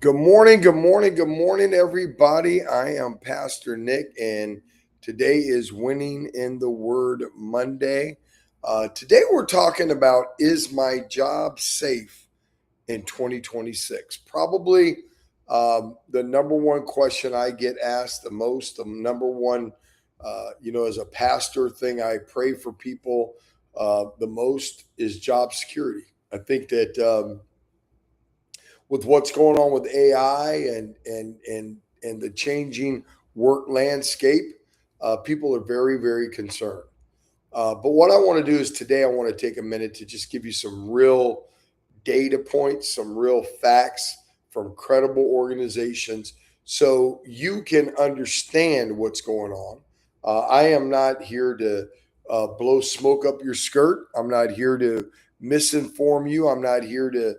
Good morning, good morning, good morning, everybody. I am Pastor Nick, and today is Winning in the Word Monday. Today, we're talking about, is my job safe in 2026? Probably the number one question I get asked the most, the number one, as a pastor thing I pray for people the most is job security. I think that. With what's going on with AI and the changing work landscape, people are very, very concerned. But what I want to do is today I want to take a minute to just give you some real data points, some real facts from credible organizations so you can understand what's going on. I am not here to blow smoke up your skirt. I'm not here to misinform you. I'm not here to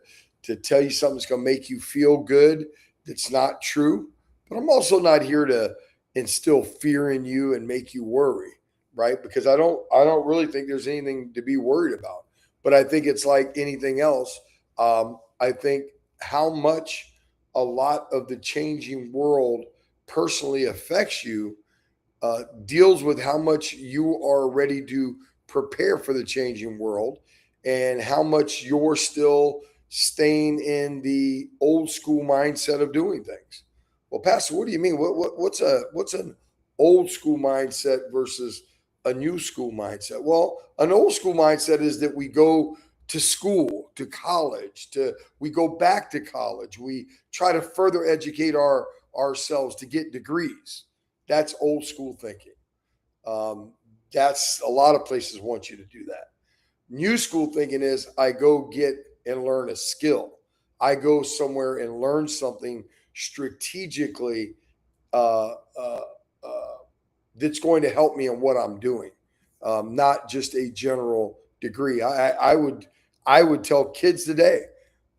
tell you something that's going to make you feel good that's not true. But I'm also not here to instill fear in you and make you worry, right? Because I don't really think there's anything to be worried about. But I think it's like anything else. I think how much a lot of the changing world personally affects you deals with how much you are ready to prepare for the changing world and how much you're still staying in the old school mindset of doing things. Well, Pastor, what do you mean? What's an old school mindset versus a new school mindset? Well, an old school mindset is that we go to school, to college, to we go back to college. We try to further educate ourselves to get degrees. That's old school thinking. Um, that's a lot of places want you to do that. New school thinking is I go get and learn a skill. I go somewhere and learn something strategically uh, uh, uh, that's going to help me in what I'm doing, not just a general degree. I would tell kids today.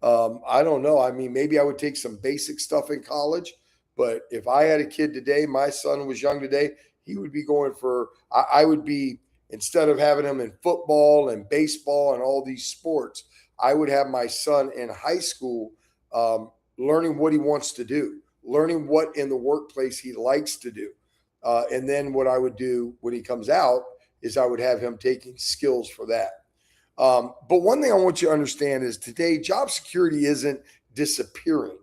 I don't know. I mean, maybe I would take some basic stuff in college, but if I had a kid today, my son was young today, he would be going for. I would be instead of having him in football and baseball and all these sports, I would have my son in high school learning what he wants to do, learning what in the workplace he likes to do. And then what I would do when he comes out is I would have him taking skills for that. But one thing I want you to understand is today, job security isn't disappearing.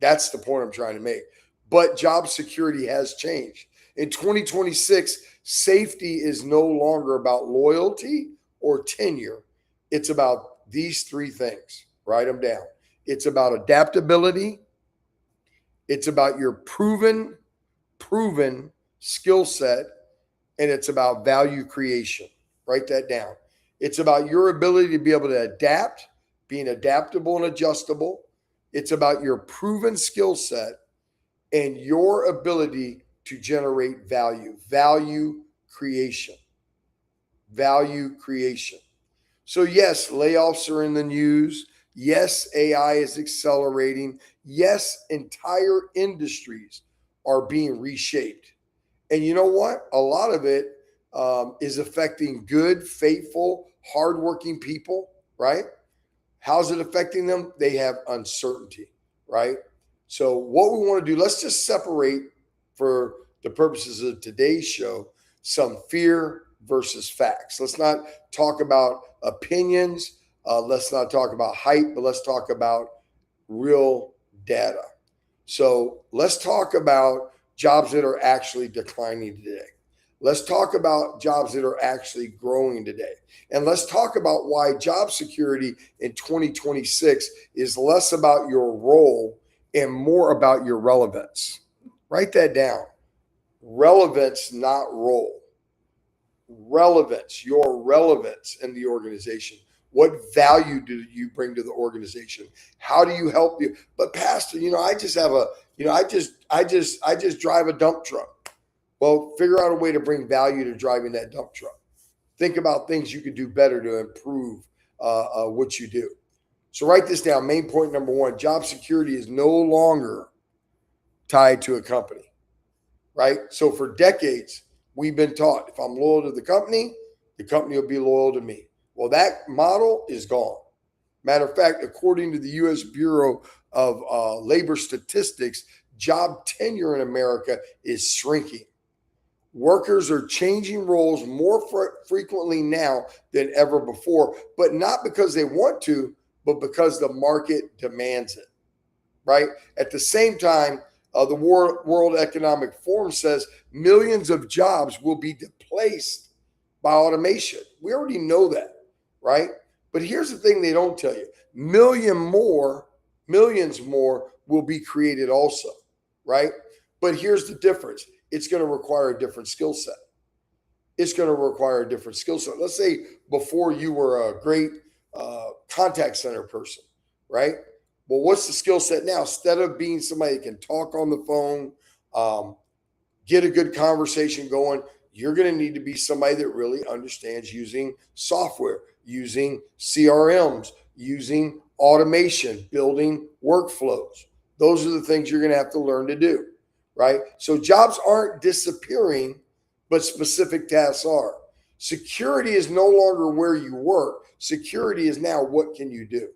That's the point I'm trying to make. But job security has changed. In 2026, safety is no longer about loyalty or tenure. It's about these three things. Write them down. It's about adaptability. It's about your proven skill set, and it's about value creation. Write that down. It's about your ability to be able to adapt, being adaptable and adjustable. It's about your proven skill set and your ability to generate value creation, value creation. So, yes, layoffs are in the news. Yes, AI is accelerating. Yes, entire industries are being reshaped. And you know what? A lot of it is affecting good, faithful, hardworking people, right? How's it affecting them? They have uncertainty, right? So, what we want to do, let's just separate for the purposes of today's show some fear versus facts. Let's not talk about opinions. Let's not talk about hype, but let's talk about real data. So, let's talk about jobs that are actually declining today. Let's talk about jobs that are actually growing today. And let's talk about why job security in 2026 is less about your role and more about your relevance. Write that down. Relevance, not role. Relevance, your relevance in the organization. What value do you bring to the organization? How do you help you? But Pastor, I just have a, I just drive a dump truck. Well, figure out a way to bring value to driving that dump truck. Think about things you could do better to improve what you do. So write this down. Main point number one: job security is no longer tied to a company, right? So for decades, we've been taught if I'm loyal to the company will be loyal to me. Well, that model is gone. Matter of fact, according to the U.S. Bureau of Labor Statistics, job tenure in America is shrinking. Workers are changing roles more frequently now than ever before, but not because they want to, but because the market demands it, right? At the same time, the World Economic Forum says millions of jobs will be displaced by automation. We already know that, right? But here's the thing they don't tell you. Millions more will be created also, right? But here's the difference. It's going to require a different skill set. It's going to require a different skill set. Let's say before you were a great contact center person, right? Well, what's the skill set now? Instead of being somebody that can talk on the phone, get a good conversation going, you're going to need to be somebody that really understands using software, using CRMs, using automation, building workflows. Those are the things you're going to have to learn to do, right? So jobs aren't disappearing, but specific tasks are. Security is no longer where you work. Security is now what can you do?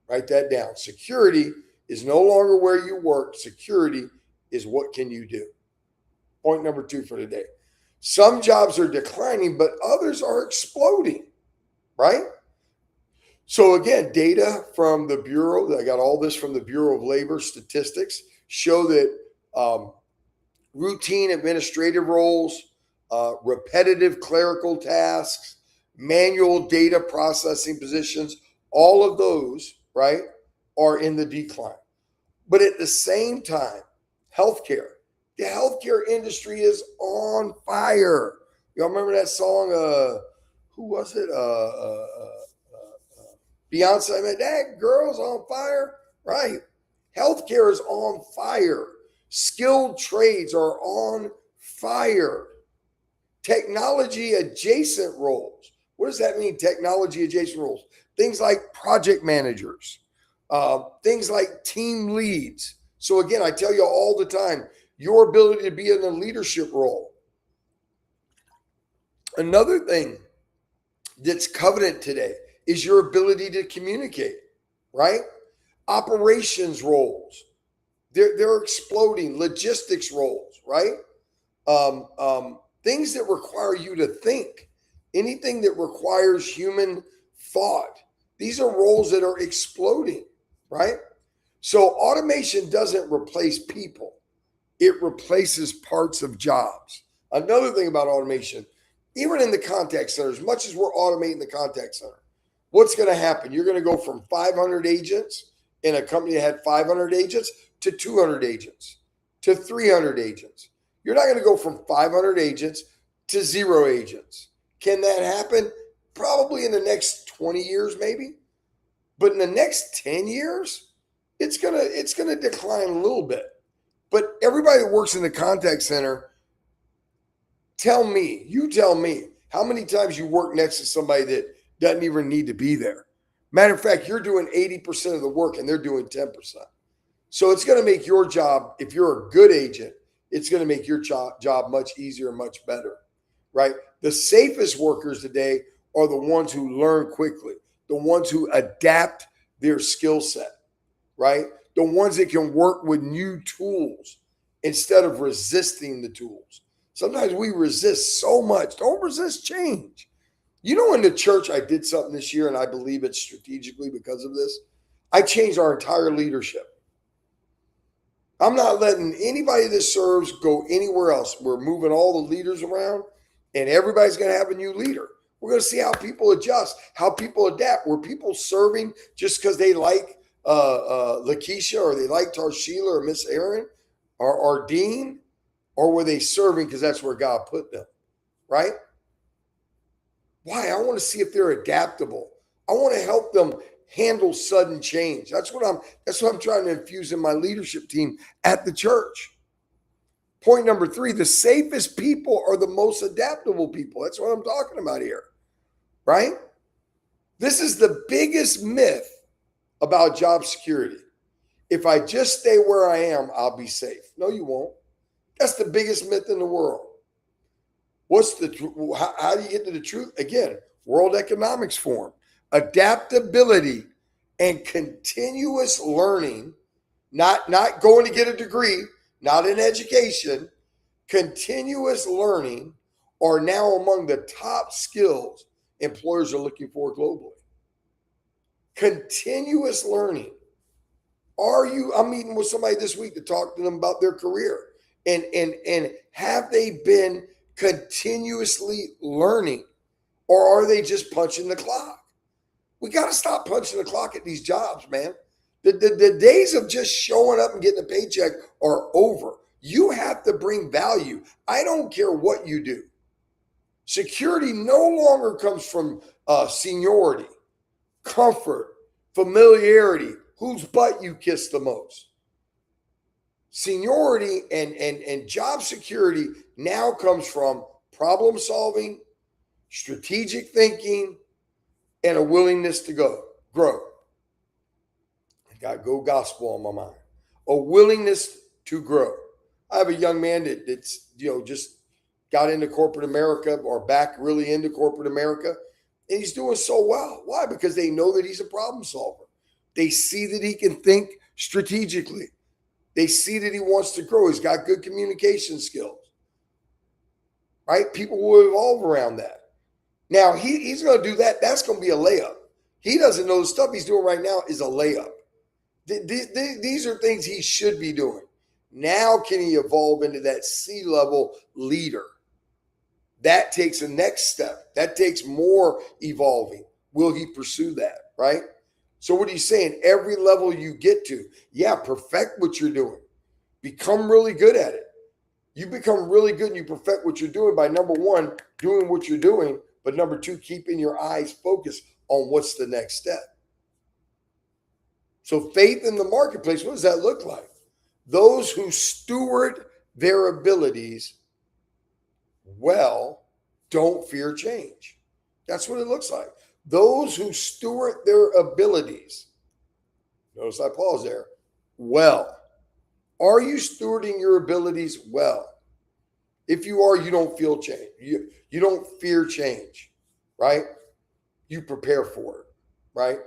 Write that down. Security is no longer where you work. Security is what can you do? Point number 2 for today. Some jobs are declining, but others are exploding, right? So again, data from the Bureau, I got all this from the Bureau of Labor Statistics, show that routine administrative roles, repetitive clerical tasks, manual data processing positions, all of those, right, are in the decline. But at the same time, healthcare, the healthcare industry is on fire. Y'all remember that song? Who was it? Beyonce. I mean, that girl's on fire, right? Healthcare is on fire. Skilled trades are on fire. Technology adjacent roles. What does that mean? Technology adjacent roles. Things like project managers, things like team leads. So again, I tell you all the time, your ability to be in a leadership role. Another thing that's coveted today is your ability to communicate, right? Operations roles, they're exploding. Logistics roles, right? Things that require you to think, anything that requires human thought. These are roles that are exploding, right? So automation doesn't replace people. It replaces parts of jobs. Another thing about automation, even in the contact center, as much as we're automating the contact center, what's going to happen? You're going to go from 500 agents in a company that had 500 agents to 200 agents to 300 agents. You're not going to go from 500 agents to 0 agents. Can that happen? Probably in the next 20 years, maybe. But in the next 10 years, it's gonna decline a little bit. But everybody that works in the contact center, tell me, how many times you work next to somebody that doesn't even need to be there. Matter of fact, you're doing 80% of the work and they're doing 10%. So it's going to make your job, if you're a good agent, it's going to make your job much easier and much better, right? The safest workers today are the ones who learn quickly, the ones who adapt their skill set, right? The ones that can work with new tools instead of resisting the tools. Sometimes we resist so much. Don't resist change. You know, in the church, I did something this year, and I believe it's strategically because of this. I changed our entire leadership. I'm not letting anybody that serves go anywhere else. We're moving all the leaders around, and everybody's going to have a new leader. We're going to see how people adjust, how people adapt. Were people serving just because they like Lakeisha or they like Tarshila or Miss Aaron or Dean? Or were they serving because that's where God put them, right? Why? I want to see if they're adaptable. I want to help them handle sudden change. That's what I'm trying to infuse in my leadership team at the church. Point number 3, the safest people are the most adaptable people. That's what I'm talking about here, right? This is the biggest myth about job security. If I just stay where I am, I'll be safe. No, you won't. That's the biggest myth in the world. How do you get to the truth? Again, World Economics Forum. adaptability, and continuous learning, not going to get a degree, not in education, continuous learning are now among the top skills employers are looking for globally. Continuous learning. I'm meeting with somebody this week to talk to them about their career. And have they been continuously learning, or are they just punching the clock? We got to stop punching the clock at these jobs, man. The days of just showing up and getting a paycheck are over. You have to bring value. I don't care what you do. Security no longer comes from seniority, comfort, familiarity, whose butt you kiss the most. Seniority and job security now comes from problem solving, strategic thinking, and a willingness to grow. I got go gospel on my mind. A willingness to grow. I have a young man that's just got into corporate America, or back really into corporate America, and he's doing so well. Why? Because they know that he's a problem solver. They see that he can think strategically. They see that he wants to grow. He's got good communication skills, right? People will evolve around that. Now, he's going to do that. That's going to be a layup. He doesn't know the stuff he's doing right now is a layup. These are things he should be doing. Now, can he evolve into that C-level leader? That takes a next step. That takes more evolving. Will he pursue that, right? So what are you saying? Every level you get to, perfect what you're doing. Become really good at it. You become really good and you perfect what you're doing by, number one, doing what you're doing, but number two, keeping your eyes focused on what's the next step. So faith in the marketplace, what does that look like? Those who steward their abilities well don't fear change. That's what it looks like. Those who steward their abilities, notice I pause there, well. Are you stewarding your abilities well? If you are, you don't feel change. You don't fear change, right? You prepare for it, right?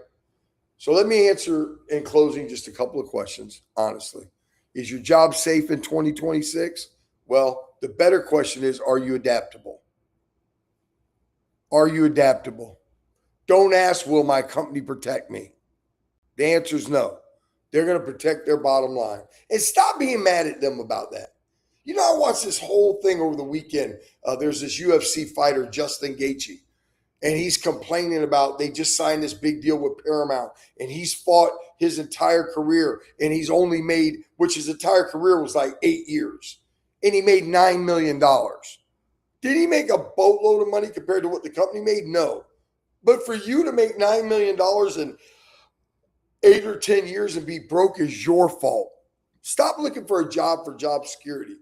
So let me answer in closing just a couple of questions, honestly. Is your job safe in 2026? Well, the better question is, are you adaptable? Are you adaptable? Don't ask, will my company protect me? The answer is no. They're going to protect their bottom line. And stop being mad at them about that. I watched this whole thing over the weekend. There's this UFC fighter, Justin Gaethje, and he's complaining about they just signed this big deal with Paramount, and he's fought his entire career, and he's only made, which his entire career was like 8 years, and he made $9 million. Did he make a boatload of money compared to what the company made? No. But for you to make $9 million in 8 or 10 years and be broke is your fault. Stop looking for job security.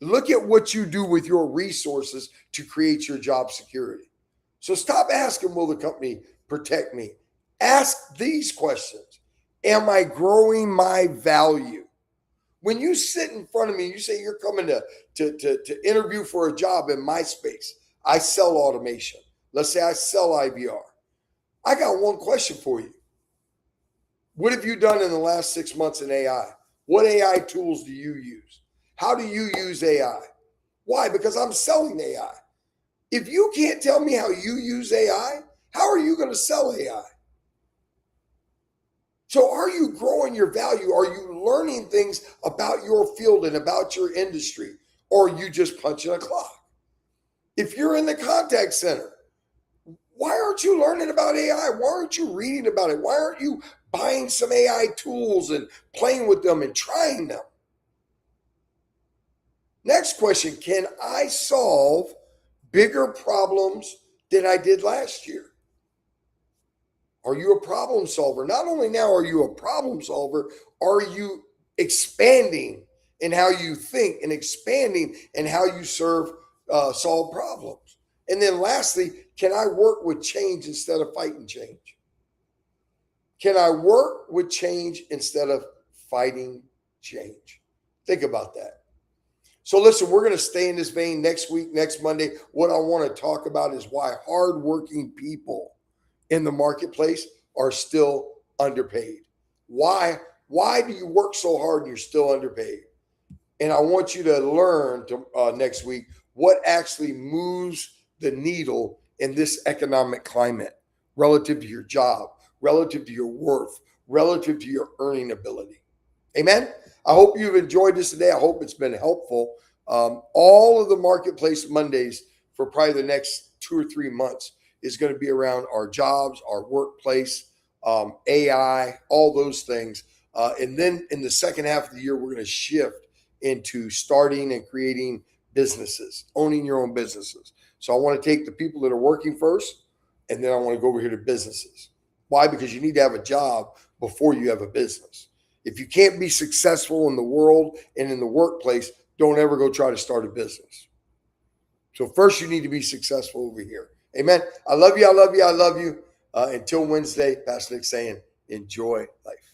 Look at what you do with your resources to create your job security. So stop asking, will the company protect me? Ask these questions. Am I growing my value? When you sit in front of me, you say you're coming to interview for a job in my space. I sell automation. Let's say I sell IVR. I got one question for you. What have you done in the last 6 months in AI? What AI tools do you use? How do you use AI? Why? Because I'm selling AI. If you can't tell me how you use AI, how are you going to sell AI? So are you growing your value? Are you learning things about your field and about your industry? Or are you just punching a clock? If you're in the contact center, why aren't you learning about AI? Why aren't you reading about it? Why aren't you buying some AI tools and playing with them and trying them? Next question, can I solve bigger problems than I did last year? Are you a problem solver? Not only now are you a problem solver, are you expanding in how you think and expanding in how you solve problems? And then lastly, can I work with change instead of fighting change? Can I work with change instead of fighting change? Think about that. So listen, we're going to stay in this vein next week, next Monday. What I want to talk about is why hardworking people in the marketplace are still underpaid. Why? Why do you work so hard and you're still underpaid? And I want you to learn next week what actually moves the needle in this economic climate relative to your job, relative to your worth, relative to your earning ability. Amen. I hope you've enjoyed this today. I hope it's been helpful. All of the marketplace Mondays for probably the next 2 or 3 months is going to be around our jobs, our workplace, AI, all those things. And then in the second half of the year, we're going to shift into starting and creating businesses, owning your own businesses. So I want to take the people that are working first, and then I want to go over here to businesses. Why? Because you need to have a job before you have a business. If you can't be successful in the world and in the workplace, don't ever go try to start a business. So first you need to be successful over here. Amen. I love you. I love you. I love you. Until Wednesday, Pastor Nick saying, enjoy life.